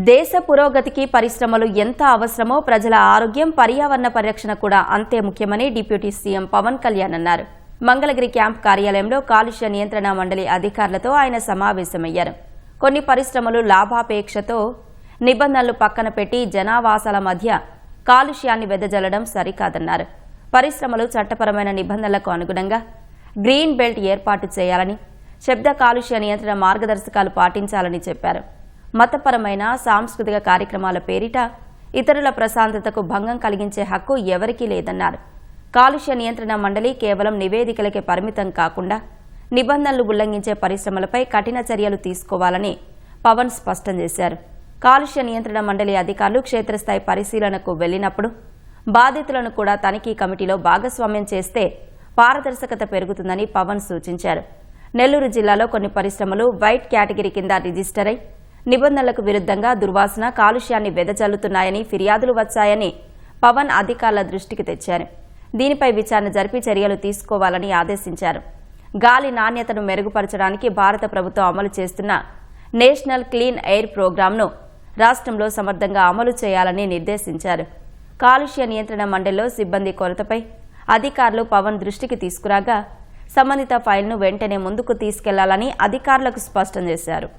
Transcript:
దేశ పురోగతికి పరిశ్రమలు ఎంత అవసరమో ప్రజల ఆరోగ్యం, పర్యావరణ పరిరక్షణ కూడా అంతే ముఖ్యమని డిప్యూటీ సీఎం పవన్ కళ్యాణ్ అన్నారు. మంగళగిరి క్యాంప్ కార్యాలయంలో కాలుష్య నియంత్రణ మండలి అధికారులతో ఆయన సమావేశమయ్యారు. కొన్ని పరిశ్రమలు లాభాపేక్షతో నిబంధనలు పక్కన పెట్టి జనావాసాల మధ్య కాలుష్యాన్ని వెదజల్లడం సరికాదన్నారు. పరిశ్రమలు చట్టపరమైన నిబంధనలకు అనుగుణంగా గ్రీన్ బెల్ట్ ఏర్పాటు చేయాలని, శబ్ద కాలుష్య నియంత్రణ మార్గదర్శకాలు పాటించాలని చెప్పారు. మతపరమైన, సాంస్కృతిక కార్యక్రమాల పేరిట ఇతరుల ప్రశాంతతకు భంగం కలిగించే హక్కు ఎవరికీ లేదన్నారు. కాలుష్య నియంత్రణ మండలి కేవలం నివేదికలకే పరిమితం కాకుండా నిబంధనలు ఉల్లంఘించే పరిశ్రమలపై కఠిన చర్యలు తీసుకోవాలని పవన్ స్పష్టం చేశారు. కాలుష్య నియంత్రణ మండలి అధికారులు క్షేత్రస్థాయి పరిశీలనకు వెళ్లినప్పుడు బాధితులను కూడా తనిఖీ కమిటీలో భాగస్వామ్యం చేస్తే పారదర్శకత పెరుగుతుందని పవన్ సూచించారు. నెల్లూరు జిల్లాలో కొన్ని పరిశ్రమలు వైట్ కేటగిరీ కింద రిజిస్టర్ అయి నిబంధనలకు విరుద్ధంగా దుర్వాసన, కాలుష్యాన్ని వెదజల్లుతున్నాయని ఫిర్యాదులు వచ్చాయని పవన్ అధికారుల దృష్టికి తెచ్చారు. దీనిపై విచారణ జరిపి చర్యలు తీసుకోవాలని ఆదేశించారు. గాలి నాణ్యతను మెరుగుపరచడానికి భారత ప్రభుత్వం అమలు చేస్తున్న నేషనల్ క్లీన్ ఎయిర్ ప్రోగ్రాంను రాష్ట్రంలో సమర్థంగా అమలు చేయాలని నిర్దేశించారు. కాలుష్య నియంత్రణ మండలిలో సిబ్బంది కొరతపై అధికారులు పవన్ దృష్టికి తీసుకురాగా సంబంధిత ఫైల్ను వెంటనే ముందుకు తీసుకెళ్లాలని అధికారులకు స్పష్టం చేశారు.